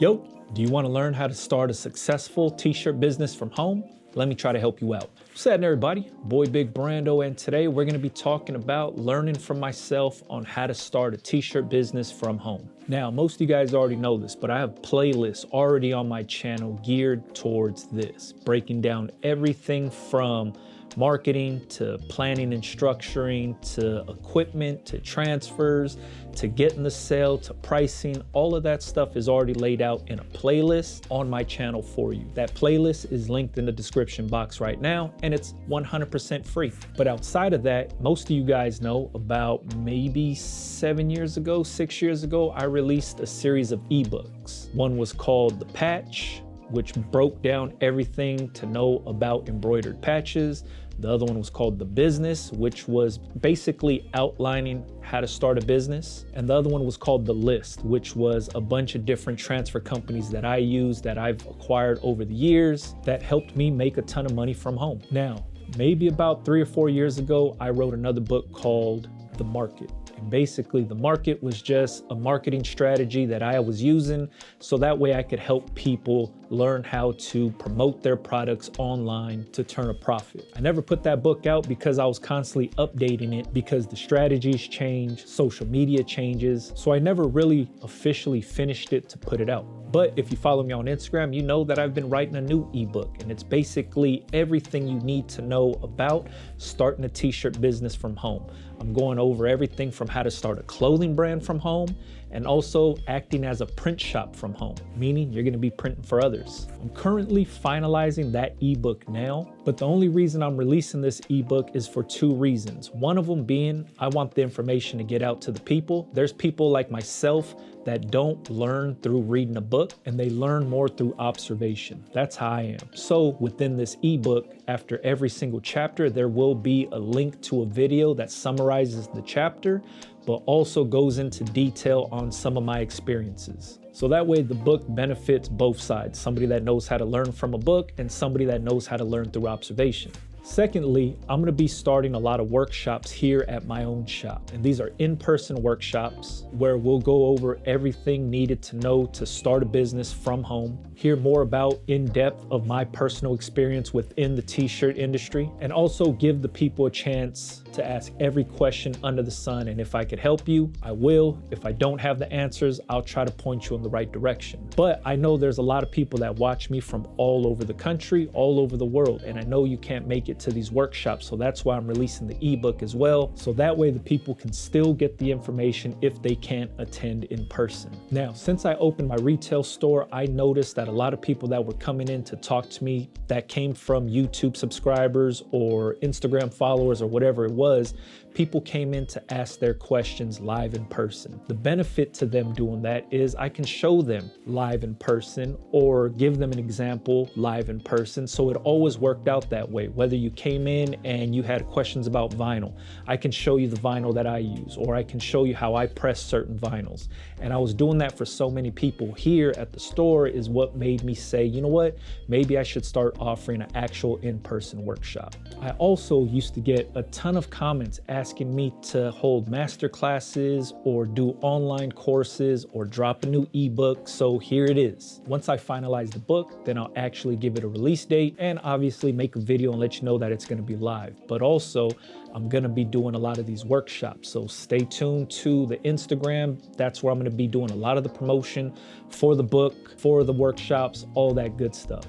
Yo, do you want to learn how to start a successful t-shirt business from home? Let me try to help you out. What's happening, everybody? Boy Big Brando, and today we're going to be talking about learning from myself on how to start a t-shirt business from home. Now, most of you guys already know this, but I have playlists already on my channel geared towards this, breaking down everything from marketing to planning and structuring to equipment to transfers to getting the sale to pricing. All of that stuff is already laid out in a playlist on my channel for you. That playlist is linked in the description box right now, and it's 100% free. But outside of that, most of you guys know about maybe 6 years ago, I released a series of ebooks. One was called The Patch, which broke down everything to know about embroidered patches. The other one was called The Business, which was basically outlining how to start a business. And the other one was called The List, which was a bunch of different transfer companies that I use, that I've acquired over the years, that helped me make a ton of money from home. Now, maybe about 3 or 4 years ago, I wrote another book called The Market. And basically, the market was just a marketing strategy that I was using so that way I could help people learn how to promote their products online to turn a profit. I never put that book out because I was constantly updating it because the strategies change, social media changes. So I never really officially finished it to put it out. But if you follow me on Instagram, you know that I've been writing a new ebook, and it's basically everything you need to know about starting a t-shirt business from home. I'm going over everything from how to start a clothing brand from home and also acting as a print shop from home, meaning you're gonna be printing for others. I'm currently finalizing that ebook now, but the only reason I'm releasing this ebook is for 2 reasons. One of them being, I want the information to get out to the people. There's people like myself that don't learn through reading a book, and they learn more through observation. That's how I am. So within this ebook, after every single chapter, there will be a link to a video that summarizes the chapter, but also goes into detail on some of my experiences. So that way the book benefits both sides, somebody that knows how to learn from a book and somebody that knows how to learn through observation. Secondly, I'm gonna be starting a lot of workshops here at my own shop. And these are in-person workshops where we'll go over everything needed to know to start a business from home, hear more about in-depth of my personal experience within the t-shirt industry, and also give the people a chance to ask every question under the sun. And if I could help you, I will. If I don't have the answers, I'll try to point you in the right direction. But I know there's a lot of people that watch me from all over the country, all over the world, and I know you can't make it to these workshops, so that's why I'm releasing the ebook as well, so that way the people can still get the information if they can't attend in person. Now, since I opened my retail store, I noticed that a lot of people that were coming in to talk to me that came from YouTube subscribers or Instagram followers or whatever it was, people came in to ask their questions live in person. The benefit to them doing that is I can show them live in person or give them an example live in person. So it always worked out that way. Whether you came in and you had questions about vinyl, I can show you the vinyl that I use, or I can show you how I press certain vinyls. And I was doing that for so many people here at the store is what made me say, you know what, maybe I should start offering an actual in-person workshop. I also used to get a ton of comments asking me to hold master classes or do online courses or drop a new ebook. So here it is. Once I finalize the book, then I'll actually give it a release date and obviously make a video and let you know that it's going to be live. But also I'm going to be doing a lot of these workshops. So stay tuned to the Instagram. That's where I'm going to be doing a lot of the promotion for the book, for the workshops, all that good stuff.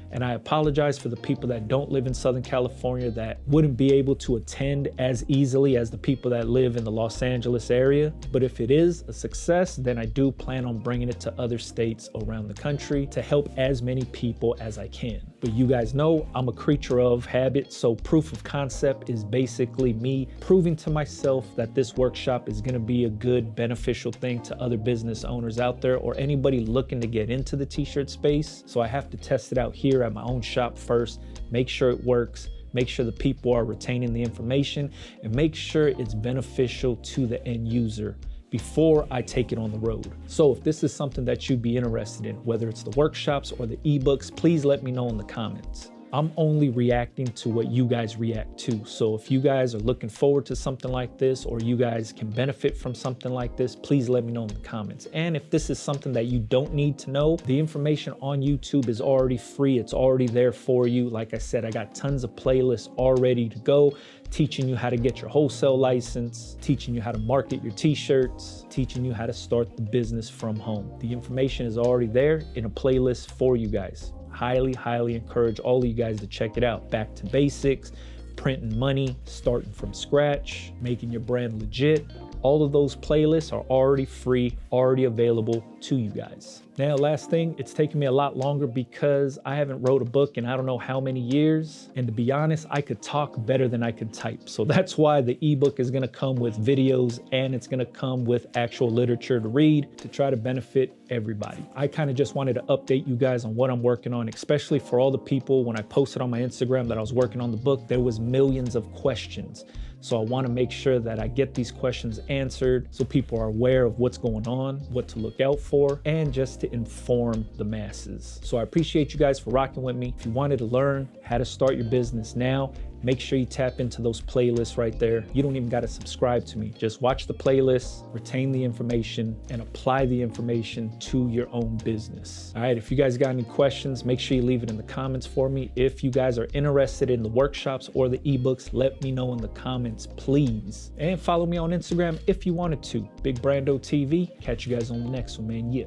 And I apologize for the people that don't live in Southern California that wouldn't be able to attend as easily as the people that live in the Los Angeles area. But if it is a success, then I do plan on bringing it to other states around the country to help as many people as I can. But you guys know I'm a creature of habit, so proof of concept is basically me proving to myself that this workshop is gonna be a good, beneficial thing to other business owners out there or anybody looking to get into the t-shirt space. So I have to test it out here at my own shop first, make sure it works, make sure the people are retaining the information, and make sure it's beneficial to the end user before I take it on the road. So if this is something that you'd be interested in, whether it's the workshops or the ebooks, please let me know in the comments. I'm only reacting to what you guys react to. So if you guys are looking forward to something like this, or you guys can benefit from something like this, please let me know in the comments. And if this is something that you don't need to know, the information on YouTube is already free. It's already there for you. Like I said, I got tons of playlists all ready to go, teaching you how to get your wholesale license, teaching you how to market your t-shirts, teaching you how to start the business from home. The information is already there in a playlist for you guys. Highly encourage all of you guys to check it out. Back to basics, printing money, starting from scratch, making your brand legit. All of those playlists are already free, already available to you guys. Now, last thing, it's taken me a lot longer because I haven't wrote a book in I don't know how many years. And to be honest, I could talk better than I could type. So that's why the ebook is gonna come with videos, and it's gonna come with actual literature to read to try to benefit everybody. I kind of just wanted to update you guys on what I'm working on, especially for all the people. When I posted on my Instagram that I was working on the book, there was millions of questions. So I want to make sure that I get these questions answered so people are aware of what's going on, what to look out for, and just to inform the masses. So I appreciate you guys for rocking with me. If you wanted to learn how to start your business now, make sure you tap into those playlists right there. You don't even got to subscribe to me. Just watch the playlists, retain the information, and apply the information to your own business. All right, if you guys got any questions, make sure you leave it in the comments for me. If you guys are interested in the workshops or the ebooks, let me know in the comments, please. And follow me on Instagram if you wanted to. Big Brando TV. Catch you guys on the next one, man. Yeah.